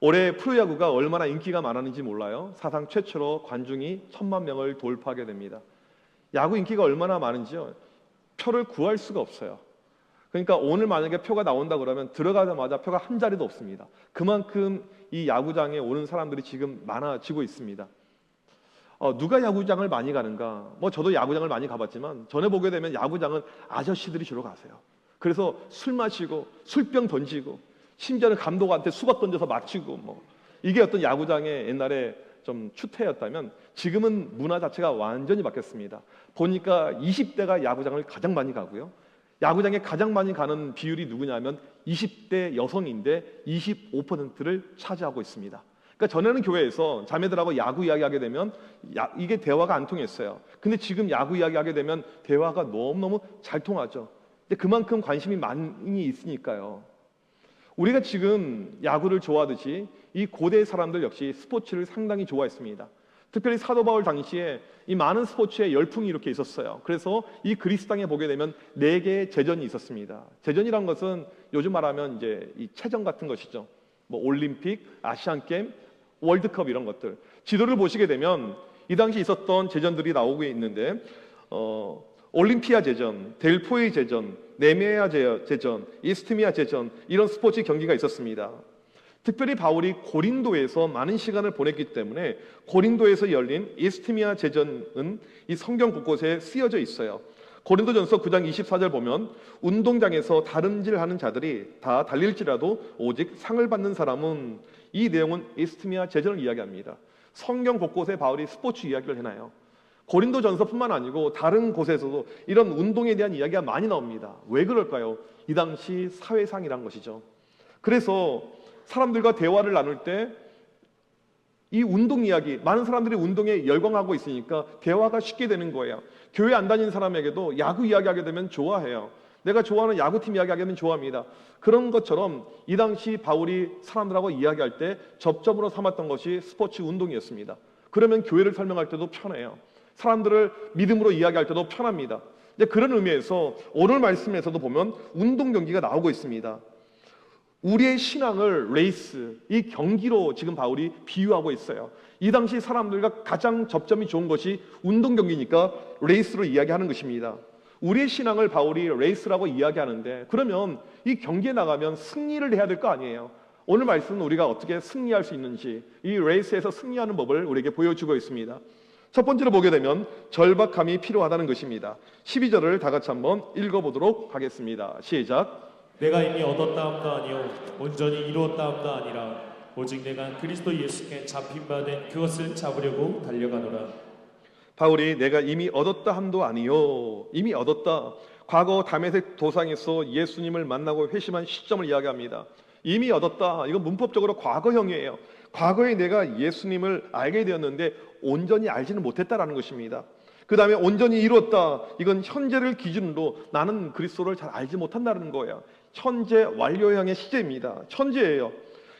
올해 프로야구가 얼마나 인기가 많았는지 몰라요. 사상 최초로 관중이 1,000만 명을 돌파하게 됩니다. 야구 인기가 얼마나 많은지요. 표를 구할 수가 없어요. 그러니까 오늘 만약에 표가 나온다 그러면 들어가자마자 표가 한 자리도 없습니다. 그만큼 이 야구장에 오는 사람들이 지금 많아지고 있습니다. 누가 야구장을 많이 가는가? 저도 야구장을 많이 가봤지만 전에 보게 되면 야구장은 아저씨들이 주로 가세요. 그래서 술 마시고 술병 던지고 심지어는 감독한테 수박 던져서 맞추고 이게 어떤 야구장의 옛날에 좀 추태였다면 지금은 문화 자체가 완전히 바뀌었습니다. 보니까 20대가 야구장을 가장 많이 가고요. 야구장에 가장 많이 가는 비율이 누구냐면 20대 여성인데 25%를 차지하고 있습니다. 그러니까 전에는 교회에서 자매들하고 야구 이야기하게 되면 이게 대화가 안 통했어요. 근데 지금 야구 이야기하게 되면 대화가 너무너무 잘 통하죠. 근데 그만큼 관심이 많이 있으니까요. 우리가 지금 야구를 좋아하듯이 이 고대 사람들 역시 스포츠를 상당히 좋아했습니다. 특별히 사도 바울 당시에 이 많은 스포츠에 열풍이 이렇게 있었어요. 그래서 이 그리스 땅에 보게 되면 4개의 제전이 있었습니다. 제전이란 것은 요즘 말하면 이제 이 체전 같은 것이죠. 올림픽, 아시안 게임, 월드컵 이런 것들. 지도를 보시게 되면 이 당시 있었던 제전들이 나오고 있는데 올림피아 제전, 델포이 제전, 네메아 제전, 이스트미아 제전 이런 스포츠 경기가 있었습니다. 특별히 바울이 고린도에서 많은 시간을 보냈기 때문에 고린도에서 열린 이스트미아 제전은 이 성경 곳곳에 쓰여져 있어요. 고린도전서 9장 24절 보면 운동장에서 다름질하는 자들이 다 달릴지라도 오직 상을 받는 사람은, 이 내용은 이스트미아 제전을 이야기합니다. 성경 곳곳에 바울이 스포츠 이야기를 해놔요. 고린도전서뿐만 아니고 다른 곳에서도 이런 운동에 대한 이야기가 많이 나옵니다. 왜 그럴까요? 이 당시 사회상이란 것이죠. 그래서 사람들과 대화를 나눌 때 이 운동 이야기, 많은 사람들이 운동에 열광하고 있으니까 대화가 쉽게 되는 거예요. 교회 안 다니는 사람에게도 야구 이야기하게 되면 좋아해요. 내가 좋아하는 야구팀 이야기하게 되면 좋아합니다. 그런 것처럼 이 당시 바울이 사람들하고 이야기할 때 접점으로 삼았던 것이 스포츠 운동이었습니다. 그러면 교회를 설명할 때도 편해요. 사람들을 믿음으로 이야기할 때도 편합니다. 이제 그런 의미에서 오늘 말씀에서도 보면 운동 경기가 나오고 있습니다. 우리의 신앙을 레이스, 이 경기로 지금 바울이 비유하고 있어요. 이 당시 사람들과 가장 접점이 좋은 것이 운동 경기니까 레이스로 이야기하는 것입니다. 우리의 신앙을 바울이 레이스라고 이야기하는데, 그러면 이 경기에 나가면 승리를 해야 될 거 아니에요. 오늘 말씀은 우리가 어떻게 승리할 수 있는지, 이 레이스에서 승리하는 법을 우리에게 보여주고 있습니다. 첫 번째로 보게 되면 절박함이 필요하다는 것입니다. 12절을 다 같이 한번 읽어보도록 하겠습니다. 시작. 내가 이미 얻었다 함도 아니요 온전히 이루었다 함도 아니라 오직 내가 그리스도 예수께 잡힌 바 된 그것을 잡으려고 달려가노라. 바울이 내가 이미 얻었다 함도 아니요, 이미 얻었다, 과거 다메섹 도상에서 예수님을 만나고 회심한 시점을 이야기합니다. 이미 얻었다, 이건 문법적으로 과거형이에요. 과거에 내가 예수님을 알게 되었는데 온전히 알지는 못했다라는 것입니다. 그 다음에 온전히 이루었다, 이건 현재를 기준으로 나는 그리스도를 잘 알지 못한다는 거예요. 현재 완료형의 시제입니다. 천재예요.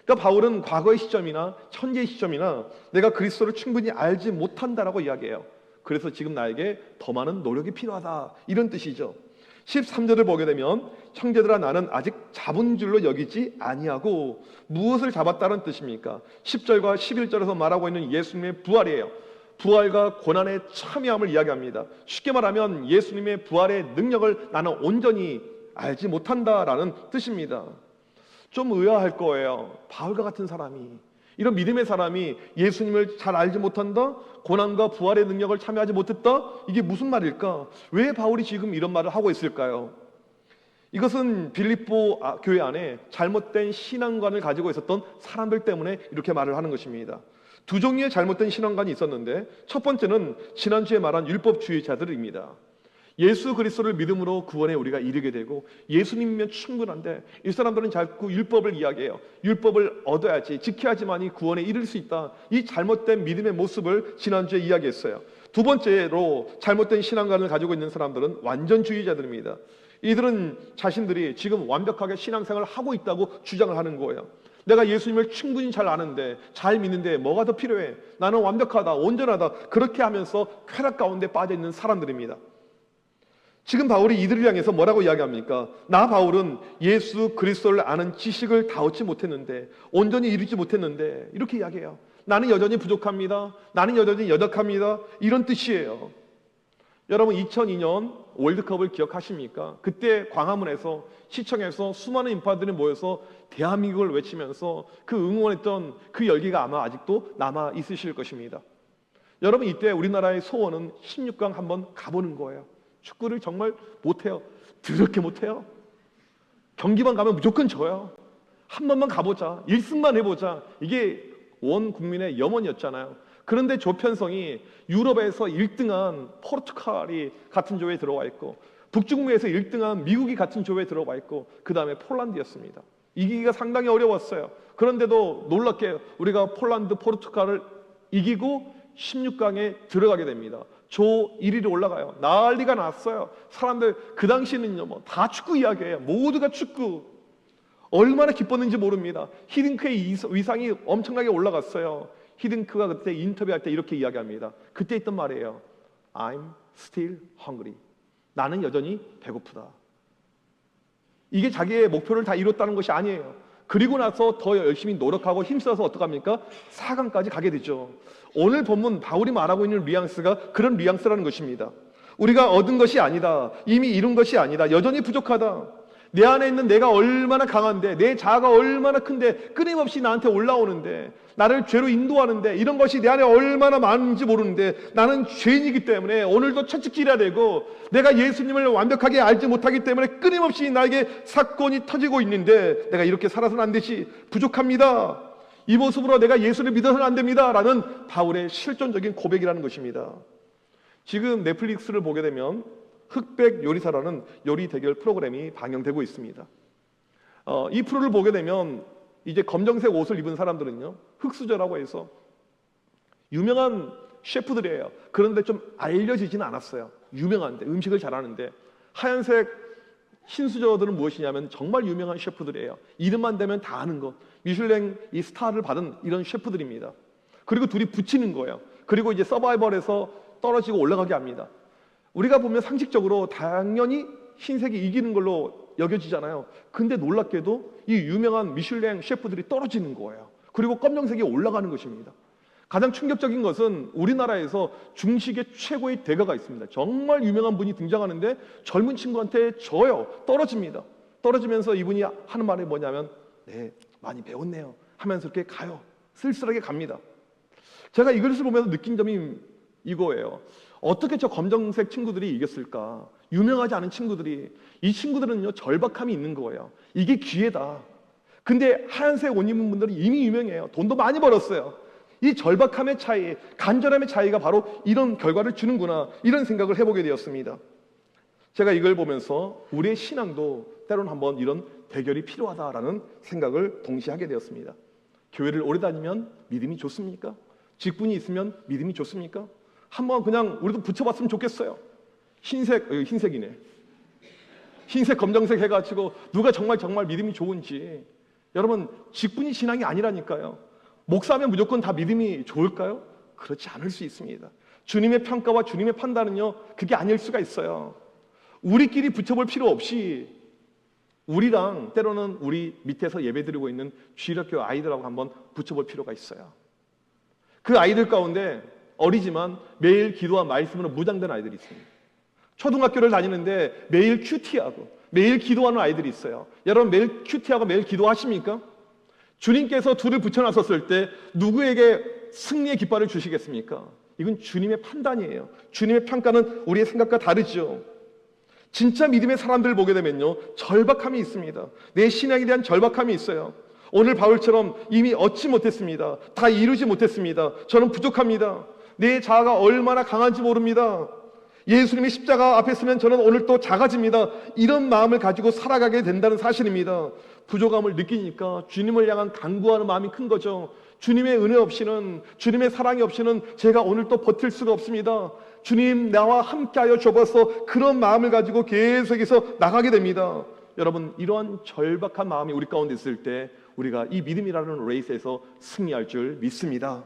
그러니까 바울은 과거의 시점이나 현재의 시점이나 내가 그리스도를 충분히 알지 못한다라고 이야기해요. 그래서 지금 나에게 더 많은 노력이 필요하다, 이런 뜻이죠. 13절을 보게 되면 형제들아 나는 아직 잡은 줄로 여기지 아니하고, 무엇을 잡았다는 뜻입니까? 10절과 11절에서 말하고 있는 예수님의 부활이에요. 부활과 고난의 참여함을 이야기합니다. 쉽게 말하면 예수님의 부활의 능력을 나는 온전히 알지 못한다라는 뜻입니다. 좀 의아할 거예요. 바울과 같은 사람이, 이런 믿음의 사람이 예수님을 잘 알지 못한다? 고난과 부활의 능력을 참여하지 못했다? 이게 무슨 말일까? 왜 바울이 지금 이런 말을 하고 있을까요? 이것은 빌립보 교회 안에 잘못된 신앙관을 가지고 있었던 사람들 때문에 이렇게 말을 하는 것입니다. 두 종류의 잘못된 신앙관이 있었는데, 첫 번째는 지난주에 말한 율법주의자들입니다. 예수 그리스도를 믿음으로 구원에 우리가 이르게 되고 예수님이면 충분한데, 이 사람들은 자꾸 율법을 이야기해요. 율법을 얻어야지, 지켜야지만이 구원에 이를 수 있다. 이 잘못된 믿음의 모습을 지난주에 이야기했어요. 두 번째로 잘못된 신앙관을 가지고 있는 사람들은 완전주의자들입니다. 이들은 자신들이 지금 완벽하게 신앙생활을 하고 있다고 주장을 하는 거예요. 내가 예수님을 충분히 잘 아는데, 잘 믿는데 뭐가 더 필요해? 나는 완벽하다, 온전하다, 그렇게 하면서 쾌락 가운데 빠져 있는 사람들입니다. 지금 바울이 이들을 향해서 뭐라고 이야기합니까? 나 바울은 예수 그리스도를 아는 지식을 다 얻지 못했는데, 온전히 이루지 못했는데, 이렇게 이야기해요. 나는 여전히 부족합니다. 나는 여전히 연약합니다. 이런 뜻이에요. 여러분 2002년 월드컵을 기억하십니까? 그때 광화문에서, 시청에서 수많은 인파들이 모여서 대한민국을 외치면서 그 응원했던 그 열기가 아마 아직도 남아 있으실 것입니다. 여러분 이때 우리나라의 소원은 16강 한번 가보는 거예요. 축구를 정말 못해요. 더럽게 못해요. 경기만 가면 무조건 져요. 한 번만 가보자. 1승만 해보자. 이게 원 국민의 염원이었잖아요. 그런데 조편성이 유럽에서 1등한 포르투갈이 같은 조에 들어와 있고, 북중미에서 1등한 미국이 같은 조에 들어와 있고, 그 다음에 폴란드였습니다. 이기기가 상당히 어려웠어요. 그런데도 놀랍게 우리가 폴란드, 포르투갈을 이기고 16강에 들어가게 됩니다. 조 1위로 올라가요. 난리가 났어요. 사람들 그 당시에는요, 뭐 다 축구 이야기예요. 모두가 축구. 얼마나 기뻤는지 모릅니다. 히딩크의 위상이 엄청나게 올라갔어요. 히딩크가 그때 인터뷰할 때 이렇게 이야기합니다. 그때 했던 말이에요. I'm still hungry. 나는 여전히 배고프다. 이게 자기의 목표를 다 이뤘다는 것이 아니에요. 그리고 나서 더 열심히 노력하고 힘써서 어떡합니까? 4강까지 가게 되죠. 오늘 본문 바울이 말하고 있는 뉘앙스가 그런 뉘앙스라는 것입니다. 우리가 얻은 것이 아니다. 이미 이룬 것이 아니다. 여전히 부족하다. 내 안에 있는 내가 얼마나 강한데, 내 자아가 얼마나 큰데 끊임없이 나한테 올라오는데, 나를 죄로 인도하는데, 이런 것이 내 안에 얼마나 많은지 모르는데, 나는 죄인이기 때문에 오늘도 채찍질해야 되고, 내가 예수님을 완벽하게 알지 못하기 때문에 끊임없이 나에게 사건이 터지고 있는데, 내가 이렇게 살아서는 안 되지, 부족합니다. 이 모습으로 내가 예수를 믿어서는 안 됩니다. 라는 바울의 실존적인 고백이라는 것입니다. 지금 넷플릭스를 보게 되면 흑백 요리사라는 요리 대결 프로그램이 방영되고 있습니다. 이 프로를 보게 되면 이제 검정색 옷을 입은 사람들은요, 흑수저라고 해서 유명한 셰프들이에요. 그런데 좀 알려지지는 않았어요. 유명한데, 음식을 잘하는데. 하얀색 흰수저들은 무엇이냐면 정말 유명한 셰프들이에요. 이름만 대면 다 아는 것. 미슐랭 이 스타를 받은 이런 셰프들입니다. 그리고 둘이 붙이는 거예요. 그리고 이제 서바이벌에서 떨어지고 올라가게 합니다. 우리가 보면 상식적으로 당연히 흰색이 이기는 걸로 여겨지잖아요. 근데 놀랍게도 이 유명한 미슐랭 셰프들이 떨어지는 거예요. 그리고 검정색이 올라가는 것입니다. 가장 충격적인 것은 우리나라에서 중식의 최고의 대가가 있습니다. 정말 유명한 분이 등장하는데 젊은 친구한테 져요. 떨어집니다. 떨어지면서 이분이 하는 말이 뭐냐면, 네, 많이 배웠네요 하면서 이렇게 가요. 쓸쓸하게 갑니다. 제가 이것을 보면서 느낀 점이 이거예요. 어떻게 저 검정색 친구들이 이겼을까? 유명하지 않은 친구들이. 이 친구들은요, 절박함이 있는 거예요. 이게 기회다. 근데 하얀색 옷 입은 분들은 이미 유명해요. 돈도 많이 벌었어요. 이 절박함의 차이, 간절함의 차이가 바로 이런 결과를 주는구나, 이런 생각을 해보게 되었습니다. 제가 이걸 보면서 우리의 신앙도 때로는 한번 이런 대결이 필요하다라는 생각을 동시에 하게 되었습니다. 교회를 오래 다니면 믿음이 좋습니까? 직분이 있으면 믿음이 좋습니까? 한번 그냥 우리도 붙여봤으면 좋겠어요. 흰색이네. 흰색 검정색 해가지고 누가 정말 믿음이 좋은지. 여러분, 직분이 신앙이 아니라니까요. 목사하면 무조건 다 믿음이 좋을까요? 그렇지 않을 수 있습니다. 주님의 평가와 주님의 판단은요, 그게 아닐 수가 있어요. 우리끼리 붙여볼 필요 없이 우리랑, 때로는 우리 밑에서 예배드리고 있는 주일학교 아이들하고 한번 붙여볼 필요가 있어요. 그 아이들 가운데 어리지만 매일 기도와 말씀으로 무장된 아이들이 있습니다. 초등학교를 다니는데 매일 큐티하고 매일 기도하는 아이들이 있어요. 여러분, 매일 큐티하고 매일 기도하십니까? 주님께서 둘을 붙여놨었을 때 누구에게 승리의 깃발을 주시겠습니까? 이건 주님의 판단이에요. 주님의 평가는 우리의 생각과 다르죠. 진짜 믿음의 사람들을 보게 되면요, 절박함이 있습니다. 내 신앙에 대한 절박함이 있어요. 오늘 바울처럼 이미 얻지 못했습니다. 다 이루지 못했습니다. 저는 부족합니다. 내 자아가 얼마나 강한지 모릅니다. 예수님의 십자가 앞에 서면 저는 오늘 또 작아집니다. 이런 마음을 가지고 살아가게 된다는 사실입니다. 부족함을 느끼니까 주님을 향한 간구하는 마음이 큰 거죠. 주님의 은혜 없이는, 주님의 사랑이 없이는 제가 오늘 또 버틸 수가 없습니다. 주님, 나와 함께하여 줘서 그런 마음을 가지고 계속해서 나가게 됩니다. 여러분, 이러한 절박한 마음이 우리 가운데 있을 때 우리가 이 믿음이라는 레이스에서 승리할 줄 믿습니다.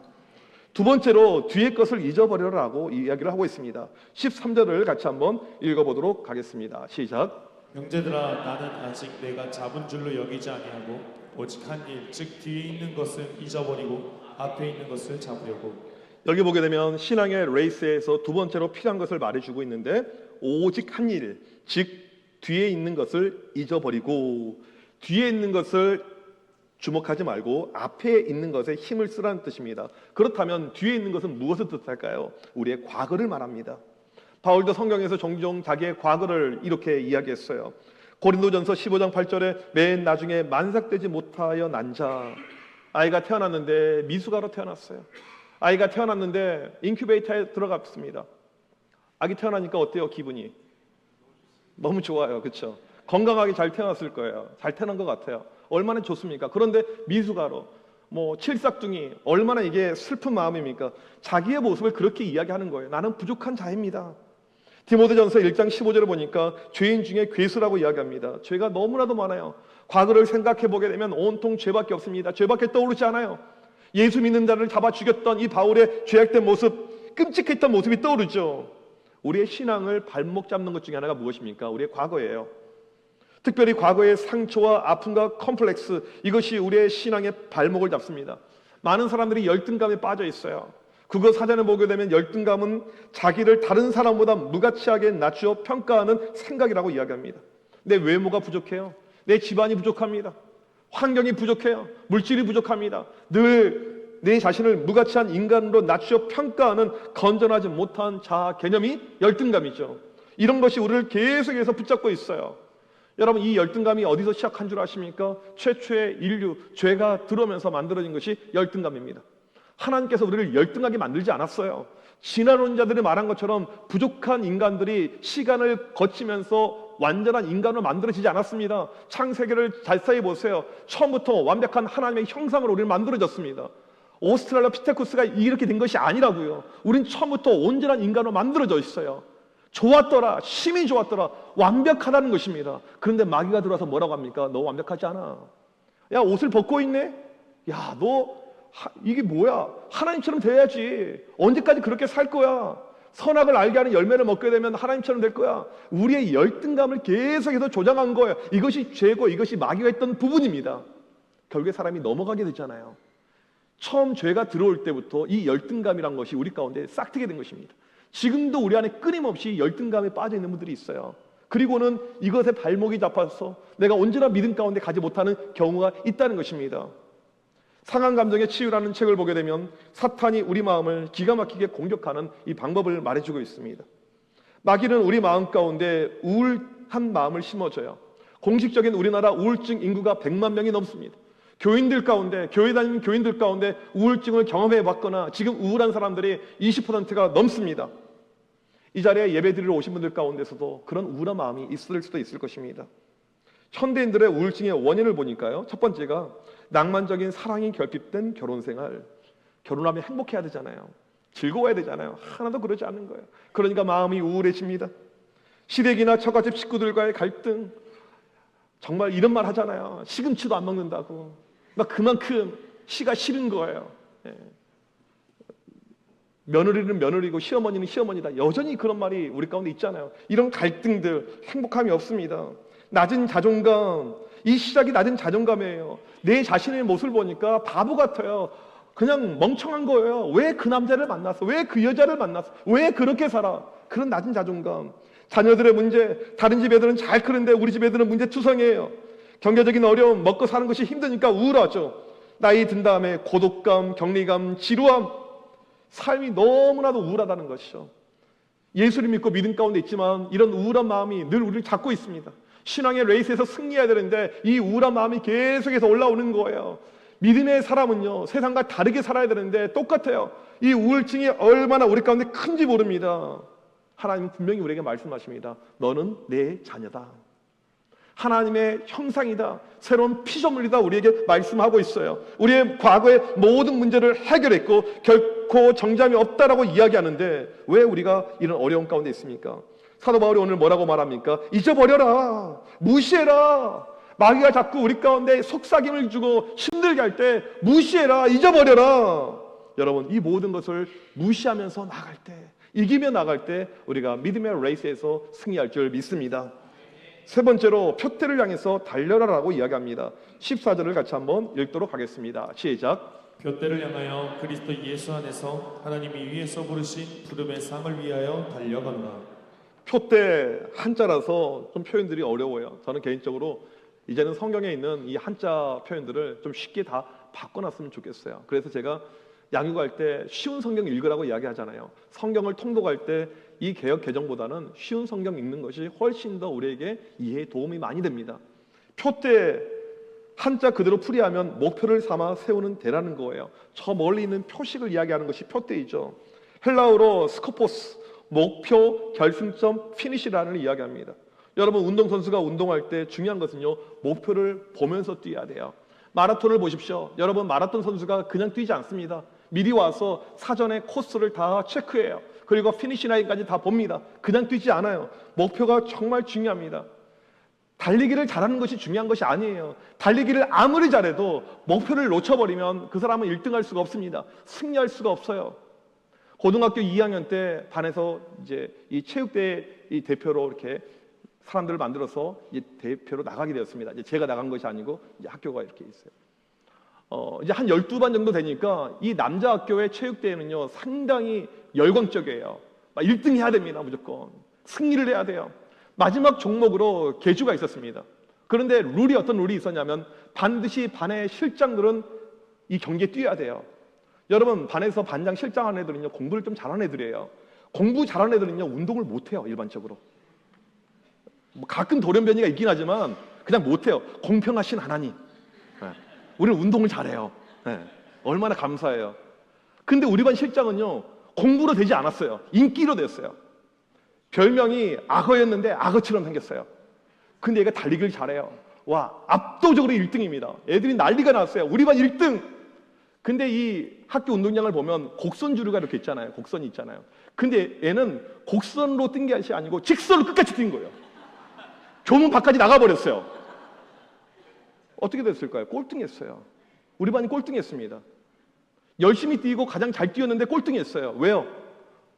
두 번째로 뒤의 것을 잊어버려라고 이야기를 하고 있습니다. 13절을 같이 한번 읽어보도록 하겠습니다. 시작. 형제들아, 나는 아직 내가 잡은 줄로 여기지 아니하고 오직 한 일, 즉 뒤에 있는 것은 잊어버리고 앞에 있는 것을 잡으려고. 여기 보게 되면 신앙의 레이스에서 두 번째로 필요한 것을 말해주고 있는데, 오직 한 일, 즉 뒤에 있는 것을 잊어버리고, 뒤에 있는 것을 주목하지 말고 앞에 있는 것에 힘을 쓰라는 뜻입니다. 그렇다면 뒤에 있는 것은 무엇을 뜻할까요? 우리의 과거를 말합니다. 바울도 성경에서 종종 자기의 과거를 이렇게 이야기했어요. 고린도전서 15장 8절에 맨 나중에 만삭되지 못하여 난 자, 아이가 태어났는데 미숙아로 태어났어요. 아이가 태어났는데 인큐베이터에 들어갔습니다. 아기 태어나니까 어때요? 기분이 너무 좋아요. 그렇죠? 건강하게 잘 태어났을 거예요. 잘 태어난 것 같아요. 얼마나 좋습니까? 그런데 미숙아로, 칠삭둥이, 얼마나 이게 슬픈 마음입니까? 자기의 모습을 그렇게 이야기하는 거예요. 나는 부족한 자입니다. 디모데전서 1장 15절을 보니까 죄인 중에 괴수라고 이야기합니다. 죄가 너무나도 많아요. 과거를 생각해 보게 되면 온통 죄밖에 없습니다. 죄밖에 떠오르지 않아요. 예수 믿는 자를 잡아 죽였던 이 바울의 죄악된 모습, 끔찍했던 모습이 떠오르죠. 우리의 신앙을 발목 잡는 것 중에 하나가 무엇입니까? 우리의 과거예요. 특별히 과거의 상처와 아픔과 컴플렉스, 이것이 우리의 신앙의 발목을 잡습니다. 많은 사람들이 열등감에 빠져 있어요. 국어 사전을 보게 되면 열등감은 자기를 다른 사람보다 무가치하게 낮추어 평가하는 생각이라고 이야기합니다. 내 외모가 부족해요. 내 집안이 부족합니다. 환경이 부족해요. 물질이 부족합니다. 늘 내 자신을 무가치한 인간으로 낮추어 평가하는 건전하지 못한 자아 개념이 열등감이죠. 이런 것이 우리를 계속해서 붙잡고 있어요. 여러분, 이 열등감이 어디서 시작한 줄 아십니까? 최초의 인류, 죄가 들어오면서 만들어진 것이 열등감입니다. 하나님께서 우리를 열등하게 만들지 않았어요. 진화론자들이 말한 것처럼 부족한 인간들이 시간을 거치면서 완전한 인간으로 만들어지지 않았습니다. 창세기를 자세히 보세요. 처음부터 완벽한 하나님의 형상으로 우리를 만들어졌습니다. 오스트랄로피테쿠스가 이렇게 된 것이 아니라고요. 우린 처음부터 온전한 인간으로 만들어져 있어요. 좋았더라, 심히 좋았더라, 완벽하다는 것입니다. 그런데 마귀가 들어와서 뭐라고 합니까? 너 완벽하지 않아. 야, 옷을 벗고 있네? 야, 너 이게 뭐야? 하나님처럼 돼야지. 언제까지 그렇게 살 거야? 선악을 알게 하는 열매를 먹게 되면 하나님처럼 될 거야. 우리의 열등감을 계속해서 조장한 거예요. 이것이 죄고 이것이 마귀가 했던 부분입니다. 결국에 사람이 넘어가게 되잖아요. 처음 죄가 들어올 때부터 이 열등감이란 것이 우리 가운데 싹트게 된 것입니다. 지금도 우리 안에 끊임없이 열등감에 빠져 있는 분들이 있어요. 그리고는 이것에 발목이 잡혀서 내가 언제나 믿음 가운데 가지 못하는 경우가 있다는 것입니다. 상한 감정의 치유라는 책을 보게 되면 사탄이 우리 마음을 기가 막히게 공격하는 이 방법을 말해주고 있습니다. 마귀는 우리 마음 가운데 우울한 마음을 심어줘요. 공식적인 우리나라 우울증 인구가 100만 명이 넘습니다. 교인들 가운데, 교회 다니는 교인들 가운데 우울증을 경험해 봤거나 지금 우울한 사람들이 20%가 넘습니다. 이 자리에 예배드리러 오신 분들 가운데서도 그런 우울한 마음이 있을 수도 있을 것입니다. 현대인들의 우울증의 원인을 보니까요, 첫 번째가 낭만적인 사랑이 결핍된 결혼생활. 결혼하면 행복해야 되잖아요. 즐거워야 되잖아요. 하나도 그러지 않는 거예요. 그러니까 마음이 우울해집니다. 시댁이나 처갓집 식구들과의 갈등. 정말 이런 말 하잖아요. 시금치도 안 먹는다고. 막 그만큼 시가 싫은 거예요. 며느리는 며느리고 시어머니는 시어머니다. 여전히 그런 말이 우리 가운데 있잖아요. 이런 갈등들, 행복함이 없습니다. 낮은 자존감, 이 시작이 낮은 자존감이에요. 내 자신의 모습을 보니까 바보 같아요. 그냥 멍청한 거예요. 왜 그 남자를 만났어? 왜 그 여자를 만났어? 왜 그렇게 살아? 그런 낮은 자존감. 자녀들의 문제, 다른 집 애들은 잘 크는데 우리 집 애들은 문제투성이에요. 경제적인 어려움, 먹고 사는 것이 힘드니까 우울하죠. 나이 든 다음에 고독감, 격리감, 지루함, 삶이 너무나도 우울하다는 것이죠. 예수를 믿고 믿음 가운데 있지만 이런 우울한 마음이 늘 우리를 잡고 있습니다. 신앙의 레이스에서 승리해야 되는데 이 우울한 마음이 계속해서 올라오는 거예요. 믿음의 사람은요, 세상과 다르게 살아야 되는데 똑같아요. 이 우울증이 얼마나 우리 가운데 큰지 모릅니다. 하나님은 분명히 우리에게 말씀하십니다. 너는 내 자녀다. 하나님의 형상이다. 새로운 피조물이다. 우리에게 말씀하고 있어요. 우리의 과거의 모든 문제를 해결했고 결코 정잠이 없다라고 이야기하는데 왜 우리가 이런 어려움 가운데 있습니까? 사도 바울이 오늘 뭐라고 말합니까? 잊어버려라. 무시해라. 마귀가 자꾸 우리 가운데 속삭임을 주고 힘들게 할 때 무시해라. 잊어버려라. 여러분 이 모든 것을 무시하면서 나갈 때, 이기며 나갈 때 우리가 믿음의 레이스에서 승리할 줄 믿습니다. 세 번째로 표대를 향해서 달려라라고 이야기합니다. 14절을 같이 한번 읽도록 하겠습니다. 시작. 표대를 향하여 그리스도 예수 안에서 하나님이 위에서 부르신 부름의 상을 위하여 달려가노라. 표대 한자라서 좀 표현들이 어려워요. 저는 개인적으로 이제는 성경에 있는 이 한자 표현들을 좀 쉽게 다 바꿔놨으면 좋겠어요. 그래서 제가 양육할 때 쉬운 성경 읽으라고 이야기하잖아요. 성경을 통독할 때 이 개역 개정보다는 쉬운 성경 읽는 것이 훨씬 더 우리에게 이해에 도움이 많이 됩니다. 표대 한자 그대로 풀이하면 목표를 삼아 세우는 대라는 거예요. 저 멀리 있는 표식을 이야기하는 것이 표대이죠. 헬라어로 스코포스, 목표, 결승점, 피니시라는 이야기합니다. 여러분 운동선수가 운동할 때 중요한 것은요, 목표를 보면서 뛰어야 돼요. 마라톤을 보십시오. 여러분 마라톤 선수가 그냥 뛰지 않습니다. 미리 와서 사전에 코스를 다 체크해요. 그리고 피니시 라인까지 다 봅니다. 그냥 뛰지 않아요. 목표가 정말 중요합니다. 달리기를 잘하는 것이 중요한 것이 아니에요. 달리기를 아무리 잘해도 목표를 놓쳐버리면 그 사람은 1등할 수가 없습니다. 승리할 수가 없어요. 고등학교 2학년 때 반에서 이제 이 체육대회 이 대표로 이렇게 사람들을 만들어서 이제 대표로 나가게 되었습니다. 이제 제가 나간 것이 아니고 이제 학교가 이렇게 있어요. 이제 한 12반 정도 되니까 이 남자 학교의 체육대회는요 상당히 열광적이에요. 1등 해야 됩니다. 무조건 승리를 해야 돼요. 마지막 종목으로 계주가 있었습니다. 그런데 어떤 룰이 있었냐면 반드시 반의 실장들은 이 경기에 뛰어야 돼요. 여러분 반에서 반장 실장하는 애들은요 공부를 좀 잘하는 애들이에요. 공부 잘하는 애들은요 운동을 못해요. 일반적으로 가끔 돌연변이가 있긴 하지만 그냥 못해요. 공평하신 하나님, 우리는 운동을 잘해요. 얼마나 감사해요. 근데 우리 반 실장은요 공부로 되지 않았어요. 인기로 됐어요. 별명이 악어였는데 악어처럼 생겼어요. 근데 얘가 달리기를 잘해요. 와, 압도적으로 1등입니다. 애들이 난리가 났어요. 우리 반 1등. 근데 이 학교 운동장을 보면 곡선 주류가 이렇게 있잖아요. 곡선이 있잖아요. 근데 얘는 곡선으로 뛴 게 아니고 직선으로 끝까지 뛴 거예요. 교문 밖까지 나가버렸어요. 어떻게 됐을까요? 꼴등했어요. 우리 반이 꼴등했습니다. 열심히 뛰고 가장 잘 뛰었는데 꼴등했어요. 왜요?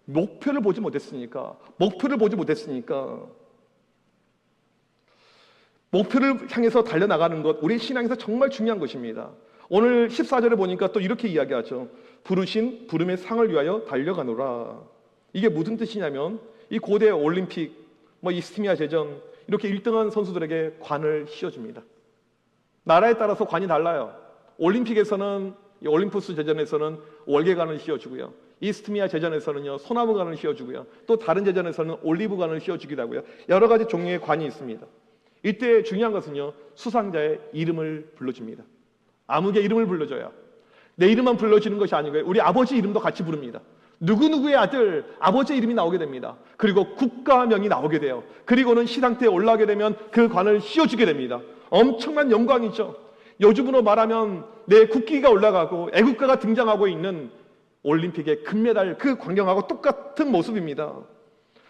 목표를 보지 못했으니까. 목표를 향해서 달려나가는 것, 우리 신앙에서 정말 중요한 것입니다. 오늘 14절에 보니까 또 이렇게 이야기하죠. 부르신 부름의 상을 위하여 달려가노라. 이게 무슨 뜻이냐면 이 고대 올림픽, 이스티미아 제전 이렇게 1등한 선수들에게 관을 씌워줍니다. 나라에 따라서 관이 달라요. 올림픽에서는 올림푸스 제전에서는 월계관을 씌워주고요. 이스트미아 제전에서는요 소나무관을 씌워주고요. 또 다른 제전에서는 올리브관을 씌워주기도 하고요. 여러 가지 종류의 관이 있습니다. 이때 중요한 것은요 수상자의 이름을 불러줍니다. 아무개 이름을 불러줘요. 내 이름만 불러주는 것이 아니고요. 우리 아버지 이름도 같이 부릅니다. 누구누구의 아들, 아버지 이름이 나오게 됩니다. 그리고 국가명이 나오게 돼요. 그리고는 시상대에 올라가게 되면 그 관을 씌워주게 됩니다. 엄청난 영광이죠. 요즘으로 말하면 내 국기가 올라가고 애국가가 등장하고 있는 올림픽의 금메달 그 광경하고 똑같은 모습입니다.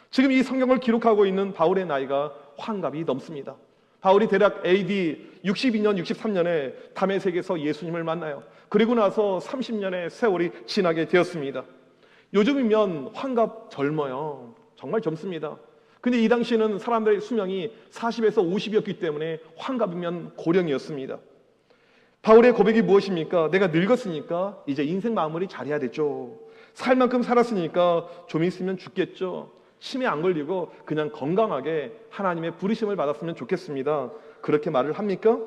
지금 이 성경을 기록하고 있는 바울의 나이가 환갑이 넘습니다. 바울이 대략 AD 62년, 63년에 다메섹에서 예수님을 만나요. 그리고 나서 30년의 세월이 지나게 되었습니다. 요즘이면 환갑 젊어요. 정말 젊습니다. 근데 이 당시에는 사람들의 수명이 40에서 50이었기 때문에 환갑이면 고령이었습니다. 바울의 고백이 무엇입니까? 내가 늙었으니까 이제 인생 마무리 잘해야 되죠. 살 만큼 살았으니까 좀 있으면 죽겠죠. 치매 안 걸리고 그냥 건강하게 하나님의 부르심을 받았으면 좋겠습니다. 그렇게 말을 합니까?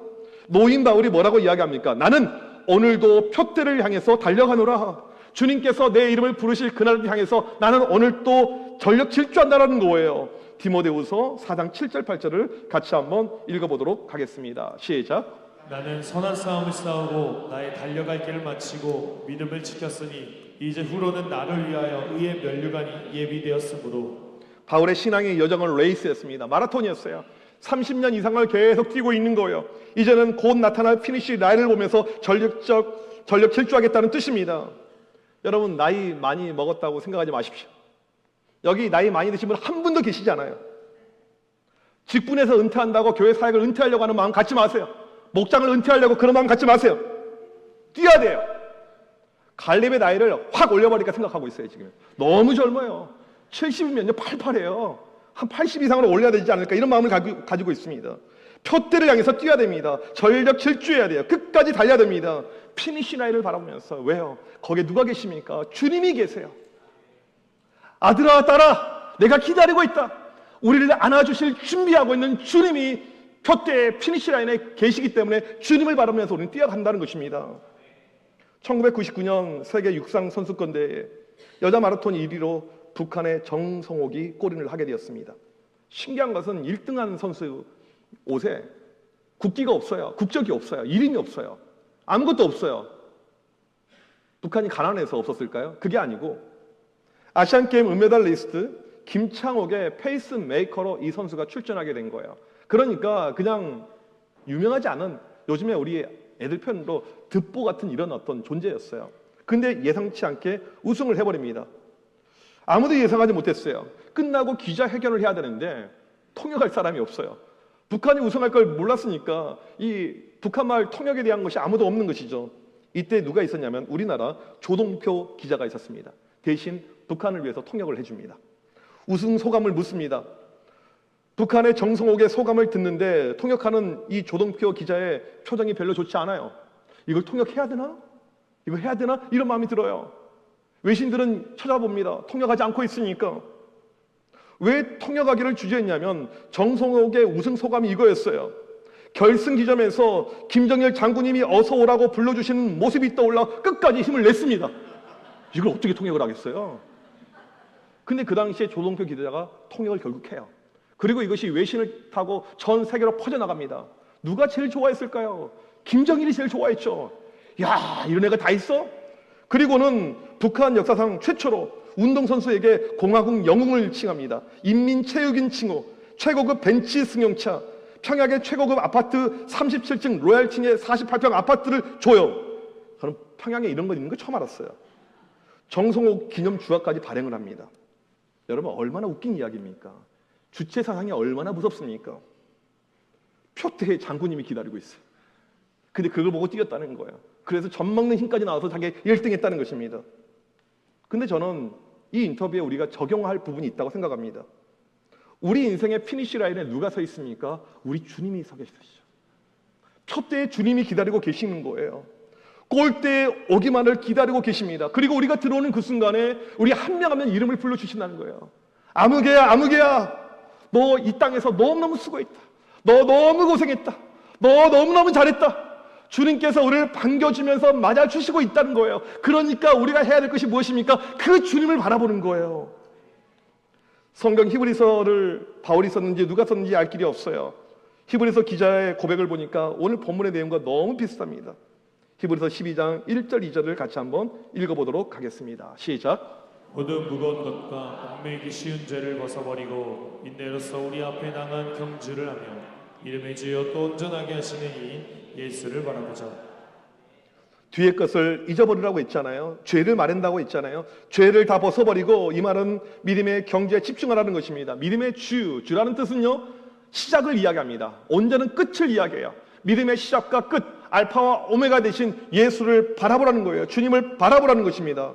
노인 바울이 뭐라고 이야기합니까? 나는 오늘도 표대를 향해서 달려가노라. 주님께서 내 이름을 부르실 그날을 향해서 나는 오늘 또 전력 질주한다라는 거예요. 디모데후서 4장 7절 8절을 같이 한번 읽어보도록 하겠습니다. 시작. 나는 선한 싸움을 싸우고 나의 달려갈 길을 마치고 믿음을 지켰으니 이제 후로는 나를 위하여 의의 면류관이 예비되었으므로. 바울의 신앙의 여정은 레이스였습니다. 마라톤이었어요. 30년 이상을 계속 뛰고 있는 거예요. 이제는 곧 나타날 피니시 라인을 보면서 전력 질주하겠다는 뜻입니다. 여러분 나이 많이 먹었다고 생각하지 마십시오. 여기 나이 많이 드신 분 한 분도 계시지 않아요. 직분에서 은퇴한다고 교회 사역을 은퇴하려고 하는 마음 갖지 마세요. 목장을 은퇴하려고 그런 마음 갖지 마세요. 뛰어야 돼요. 갈렙의 나이를 확 올려버릴까 생각하고 있어요. 지금 너무 젊어요. 70이면요 88이에요. 한 80 이상으로 올려야 되지 않을까, 이런 마음을 가지고 있습니다. 표대를 향해서 뛰어야 됩니다. 전력 질주해야 돼요. 끝까지 달려야 됩니다. 피니시 라인을 바라보면서. 왜요? 거기에 누가 계십니까? 주님이 계세요. 아들아 딸아, 내가 기다리고 있다. 우리를 안아주실 준비하고 있는 주님이 표대의 피니시 라인에 계시기 때문에 주님을 바라보면서 우리는 뛰어간다는 것입니다. 1999년 세계 육상 선수권대회 여자 마라톤 1위로 북한의 정성옥이 골인을 하게 되었습니다. 신기한 것은 1등한 선수 옷에 국기가 없어요. 국적이 없어요. 이름이 없어요. 아무것도 없어요. 북한이 가난해서 없었을까요? 그게 아니고 아시안게임 은메달리스트 김창옥의 페이스메이커로 이 선수가 출전하게 된 거예요. 그러니까 그냥 유명하지 않은, 요즘에 우리 애들 표현으로 듣보 같은 이런 어떤 존재였어요. 근데 예상치 않게 우승을 해버립니다. 아무도 예상하지 못했어요. 끝나고 기자회견을 해야 되는데 통역할 사람이 없어요. 북한이 우승할 걸 몰랐으니까 이 북한말 통역에 대한 것이 아무도 없는 것이죠. 이때 누가 있었냐면 우리나라 조동표 기자가 있었습니다. 대신 북한을 위해서 통역을 해줍니다. 우승 소감을 묻습니다. 북한의 정성옥의 소감을 듣는데 통역하는 이 조동표 기자의 표정이 별로 좋지 않아요. 이걸 통역해야 되나? 이거 해야 되나? 이런 마음이 들어요. 외신들은 찾아봅니다. 통역하지 않고 있으니까. 왜 통역하기를 주저했냐면 정성옥의 우승 소감이 이거였어요. 결승 지점에서 김정일 장군님이 어서 오라고 불러주시는 모습이 떠올라 끝까지 힘을 냈습니다. 이걸 어떻게 통역을 하겠어요? 근데 그 당시에 조동표 기자가 통역을 결국 해요. 그리고 이것이 외신을 타고 전 세계로 퍼져나갑니다. 누가 제일 좋아했을까요? 김정일이 제일 좋아했죠. 야, 이런 애가 다 있어? 그리고는 북한 역사상 최초로 운동선수에게 공화국 영웅을 칭합니다. 인민체육인 칭호, 최고급 벤치 승용차, 평양의 최고급 아파트 37층 로얄층의 48평 아파트를 줘요. 저는 평양에 이런 거 있는 거 처음 알았어요. 정성옥 기념 주화까지 발행을 합니다. 여러분, 얼마나 웃긴 이야기입니까? 주체 사상이 얼마나 무섭습니까? 표태의 장군님이 기다리고 있어요. 근데 그걸 보고 뛰었다는 거예요. 그래서 젖먹는 힘까지 나와서 자기 1등 했다는 것입니다. 근데 저는 이 인터뷰에 우리가 적용할 부분이 있다고 생각합니다. 우리 인생의 피니시 라인에 누가 서 있습니까? 우리 주님이 서 계시죠. 표대에 주님이 기다리고 계시는 거예요. 골대에 오기만을 기다리고 계십니다. 그리고 우리가 들어오는 그 순간에 우리 한 명 한 명 이름을 불러주신다는 거예요. 아무개야, 아무개야, 너 이 땅에서 너무너무 수고했다. 너 너무 고생했다. 너 너무너무 잘했다. 주님께서 우리를 반겨주면서 맞아주시고 있다는 거예요. 그러니까 우리가 해야 될 것이 무엇입니까? 그 주님을 바라보는 거예요. 성경 히브리서를 바울이 썼는지 누가 썼는지 알 길이 없어요. 히브리서 기자의 고백을 보니까 오늘 본문의 내용과 너무 비슷합니다. 히브리서 12장 1절 2절을 같이 한번 읽어보도록 하겠습니다. 시작. 모든 무거운 것과 얽매이기 쉬운 죄를 벗어버리고 인내로서 우리 앞에 당한 경주를 하며 이름의 주여 또 온전하게 하시는 이인 예수를 바라보자. 뒤에 것을 잊어버리라고 했잖아요. 죄를 말한다고 했잖아요. 죄를 다 벗어버리고, 이 말은 믿음의 경주에 집중하라는 것입니다. 믿음의 주라는 뜻은요, 시작을 이야기합니다. 온전한 끝을 이야기해요. 믿음의 시작과 끝, 알파와 오메가 되신 예수를 바라보라는 거예요. 주님을 바라보라는 것입니다.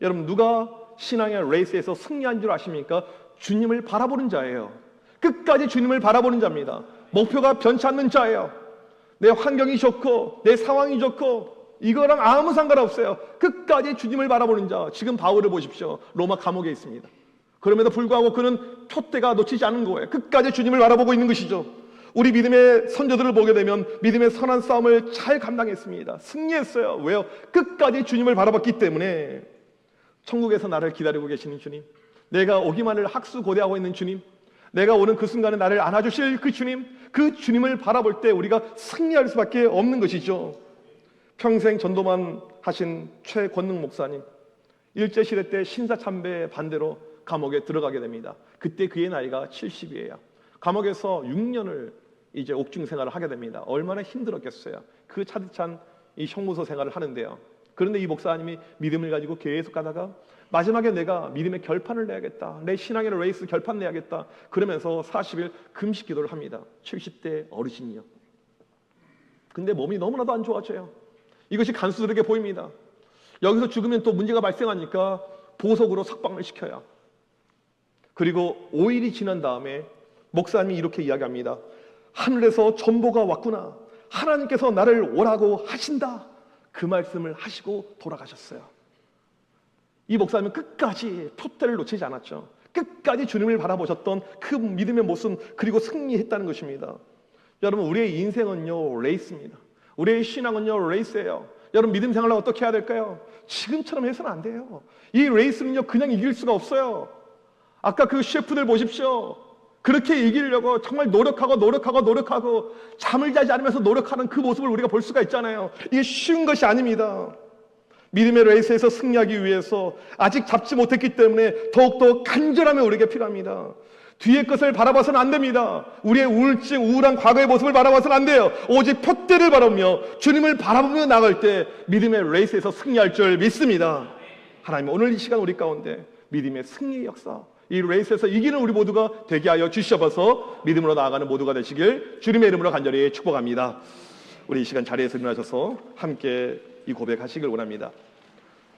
여러분, 누가 신앙의 레이스에서 승리한 줄 아십니까? 주님을 바라보는 자예요. 끝까지 주님을 바라보는 자입니다. 목표가 변치 않는 자예요. 내 환경이 좋고 내 상황이 좋고 이거랑 아무 상관없어요. 끝까지 주님을 바라보는 자. 지금 바울을 보십시오. 로마 감옥에 있습니다. 그럼에도 불구하고 그는 표대가 놓치지 않은 거예요. 끝까지 주님을 바라보고 있는 것이죠. 우리 믿음의 선조들을 보게 되면 믿음의 선한 싸움을 잘 감당했습니다. 승리했어요. 왜요? 끝까지 주님을 바라봤기 때문에. 천국에서 나를 기다리고 계시는 주님, 내가 오기만을 학수고대하고 있는 주님, 내가 오는 그 순간에 나를 안아주실 그 주님, 그 주님을 바라볼 때 우리가 승리할 수밖에 없는 것이죠. 평생 전도만 하신 최권능 목사님, 일제시대 때 신사참배 반대로 감옥에 들어가게 됩니다. 그때 그의 나이가 70이에요. 감옥에서 6년을 이제 옥중 생활을 하게 됩니다. 얼마나 힘들었겠어요. 그 차디찬 이 형무소 생활을 하는데요. 그런데 이 목사님이 믿음을 가지고 계속 가다가 마지막에 내가 믿음의 결판을 내야겠다. 내 신앙의 레이스 결판 내야겠다. 그러면서 40일 금식 기도를 합니다. 70대 어르신이요. 근데 몸이 너무나도 안 좋아져요. 이것이 간수들에게 보입니다. 여기서 죽으면 또 문제가 발생하니까 보석으로 석방을 시켜요. 그리고 5일이 지난 다음에 목사님이 이렇게 이야기합니다. 하늘에서 전보가 왔구나. 하나님께서 나를 오라고 하신다. 그 말씀을 하시고 돌아가셨어요. 이 목사님은 끝까지 표대를 놓치지 않았죠. 끝까지 주님을 바라보셨던 그 믿음의 모습, 그리고 승리했다는 것입니다. 여러분, 우리의 인생은요 레이스입니다. 우리의 신앙은요 레이스예요. 여러분, 믿음 생활을 어떻게 해야 될까요? 지금처럼 해서는 안 돼요. 이 레이스는요 그냥 이길 수가 없어요. 아까 그 셰프들 보십시오. 그렇게 이기려고 정말 노력하고 잠을 자지 않으면서 노력하는 그 모습을 우리가 볼 수가 있잖아요. 이게 쉬운 것이 아닙니다. 믿음의 레이스에서 승리하기 위해서 아직 잡지 못했기 때문에 더욱더 간절함이 우리에게 필요합니다. 뒤의 것을 바라봐서는 안 됩니다. 우리의 우울증, 우울한 과거의 모습을 바라봐서는 안 돼요. 오직 표대를 바라보며 주님을 바라보며 나갈 때 믿음의 레이스에서 승리할 줄 믿습니다. 하나님, 오늘 이 시간 우리 가운데 믿음의 승리의 역사, 이 레이스에서 이기는 우리 모두가 되게 하여 주시옵소서. 믿음으로 나아가는 모두가 되시길 주님의 이름으로 간절히 축복합니다. 우리 이 시간 자리에서 일어나셔서 함께 이 고백하시길 원합니다.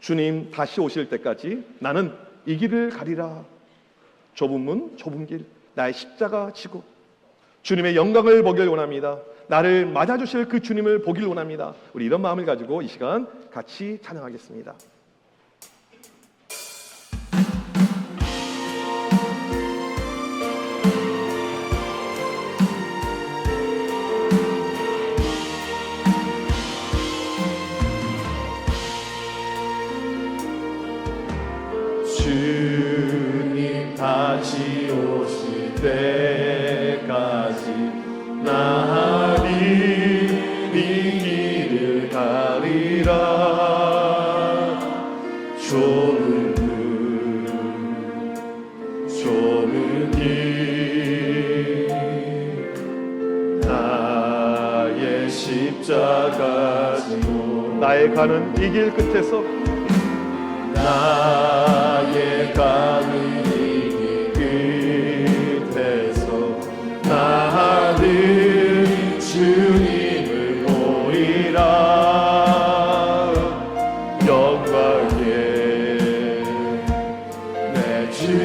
주님 다시 오실 때까지 나는 이 길을 가리라. 좁은 문 좁은 길 나의 십자가 지고 주님의 영광을 보길 원합니다. 나를 맞아주실 그 주님을 보길 원합니다. 우리 이런 마음을 가지고 이 시간 같이 찬양하겠습니다. 주님 다시 오실 때까지 나는 이 길을 가리라. 좁은 길 나의 십자가 지고 나의 가는 이 길 끝에서 나의 가는 이 끝에서 나는 주님을 보리라. 영광에 내 주님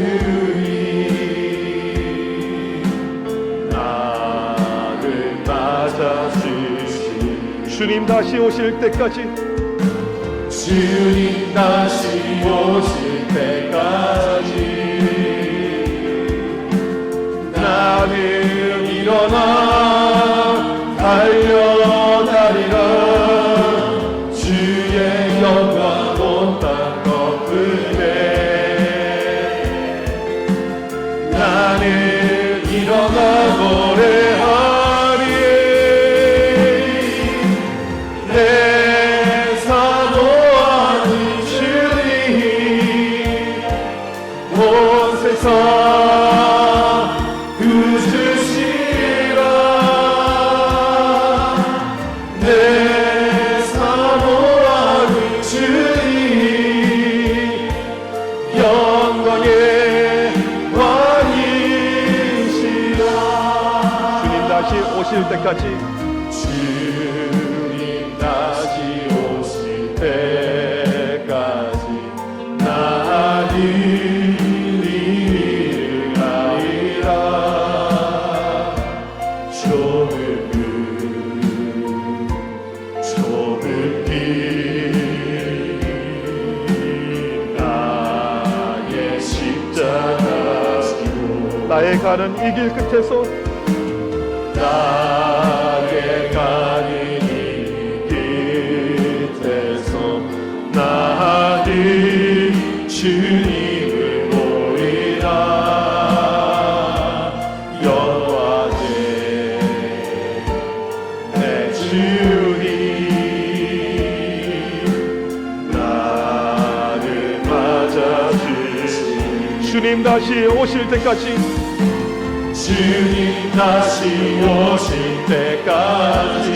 나를 맞아주시. 주님 다시 오실 때까지 주님 다시 오실 때까지 나는 일어나 달려가리라. 주의 영광 온 땅 덮을 때 나는 일어나 노래하리. 내 사모하는 주님 온 세상 구주시라. 내 사모하는 주님 영광의 왕이시라. 주님 다시 오실 때까지 주님 다시 오실 때까지 나는 이 길을 가리라. 좁은 길 나의 십자가 지고 나의 가는 이 길 끝에서 나의 가는 이 끝에서 나는 주님을 보리라. 영광에 내 주님 나를 맞아주시. 주님 다시 오실 때까지 주님 다시 오실 때까지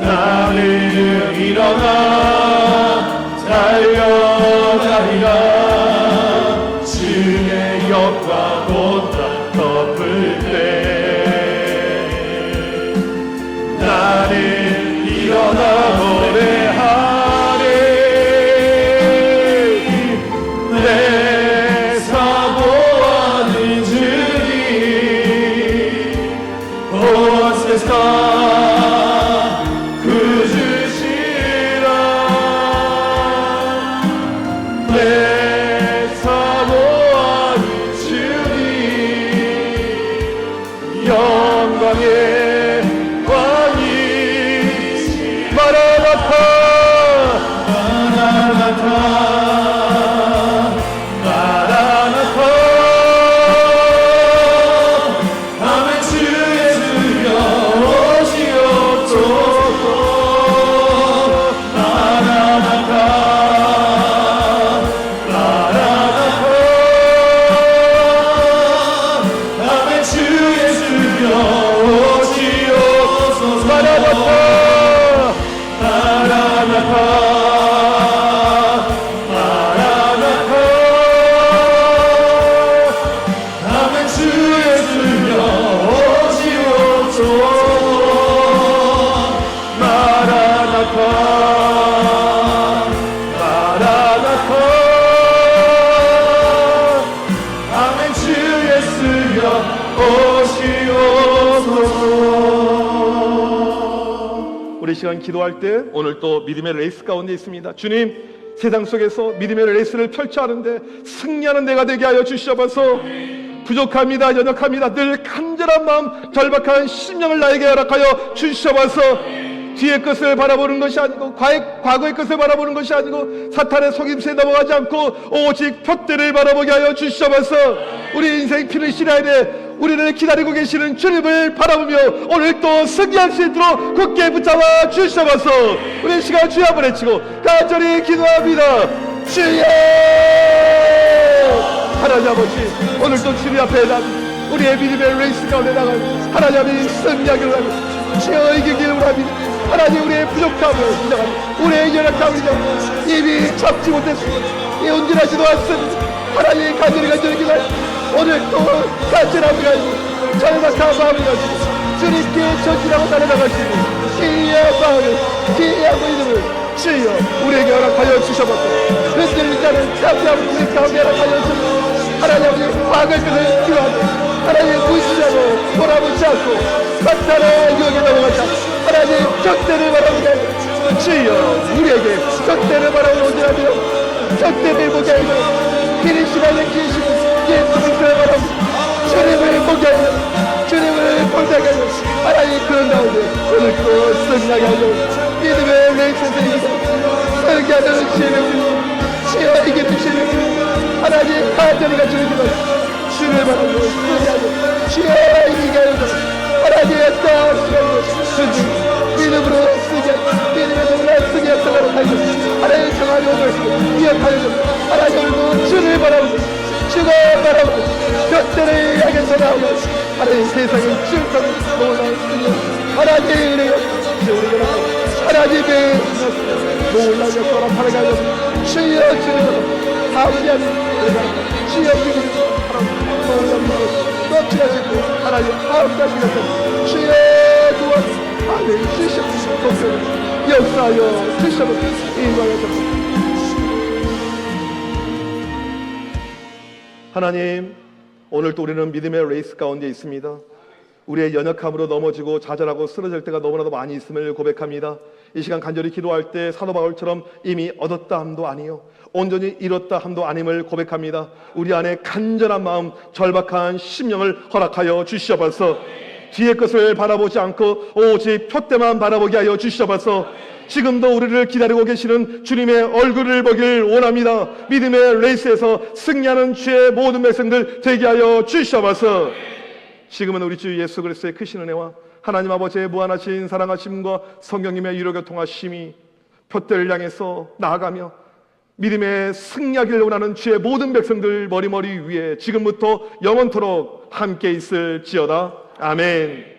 나는 일어나 달려가리라. 주의 영광 온 땅 덮을 때 나는 일어나 노래 아멘. 주 예수여 오시옵소서. 마라나타 마라나타. 아멘. 주 예수여 오시옵소서. 우리 시간 기도할 때 오늘 또 믿음의 레이스 가운데 있습니다. 주님, 세상 속에서 믿음의 레이스를 펼쳐 하는데 승리하는 내가 되게 하여 주시옵소서. 부족합니다. 연약합니다. 늘 간절한 마음, 절박한 심령을 나에게 허락하여 주시옵소서. 뒤의 것을 바라보는 것이 아니고 과거의 것을 바라보는 것이 아니고 사탄의 속임수에 넘어가지 않고 오직 표대를 바라보게 하여 주시옵소서. 우리 인생 피를 실어야 돼. 우리를 기다리고 계시는 주님을 바라보며 오늘 또 승리할 수 있도록 굳게 붙잡아 주시옵소서. 우리 시간 주여 한번 외치고 간절히 기도합니다. 주여! 하나님 아버지, 오늘도 주님 앞에 우리의 믿음의 레이스 가운데 나가고 하나님이 승리하기를 하고 주여 이기기를 원합니다. 하나님, 우리의 부족함을 인정하고 우리의 연약함을 인정하고 이미 잡지 못했습니다. 온전하지도 않습니다. 하나님, 간절히 기도합니다. 오늘 또 간절함을 가지고 절박한 마음을 가지고 주님께 전진하고 달려나갈 수 있는 기이한 마음을, 기이한 믿음을 주여 우리에게 허락하여 주셔봤고 흔들린 자는 잠잠 우리 가운데 허락하여 주시고 하나님 아버지, 과거의 것을 기도하고 하나님 무시하고 돌아보지 않고 사탄의 유혹에 넘어가지 않고 하나님 적대를 바라보게 하여 주여 우리에게 적대를 바라보는 온전하며 적대를 보게 하여 길이 시간에 기시고 예수 그리스도를 바라보고 주님을 보게 하여 주님을 볼다게 하여 하나님 그런 가운데 오늘 또 승리하게 하여 믿음의 레이스에서 이기고 승리하는 주님을 주여 이겨 주시는 하나님 간절히 가지고 주님을 바라보고 승리하여 주여 이기게 하여 하나님 어떤 시간이고 믿음으로 쓰게 믿음의 눈을 쓰게 했다고 하여 하나님 정하여 오늘 기억하여 하나님 오늘도 주를 바라보고 주가 바라보고 곁들을 향해서 나오고 하나님 세상의 주권을 놀라운 승리 하나님의 은혜가 우리가 하나님의 놀라운 역사를 바라가며 주여 주님으로 하우리하는 우리가 주여 주님으로 놀라운 넘치가시고 하나님 아홉가지 같은 주의 구원 하늘 주시옵소서. 복수를 역사하여 주시옵소서. 인도하여 주옵소서. 하나님, 오늘도 우리는 믿음의 레이스 가운데 있습니다. 우리의 연약함으로 넘어지고 좌절하고 쓰러질 때가 너무나도 많이 있음을 고백합니다. 이 시간 간절히 기도할 때 사도 바울처럼 이미 얻었다 함도 아니요 온전히 이뤘다 함도 아님을 고백합니다. 우리 안에 간절한 마음, 절박한 심령을 허락하여 주시옵소서. 뒤의 것을 바라보지 않고 오직 표대만 바라보게 하여 주시옵소서. 지금도 우리를 기다리고 계시는 주님의 얼굴을 보길 원합니다. 믿음의 레이스에서 승리하는 주의 모든 백성들 되게 하여 주시옵소서. 지금은 우리 주 예수 그리스도의 크신 은혜와 하나님 아버지의 무한하신 사랑하심과 성령님의 유로교통하심이 표대를 향해서 나아가며 믿음의 승리하기를 원하는 주의 모든 백성들 머리머리 위에 지금부터 영원토록 함께 있을지어다. 아멘.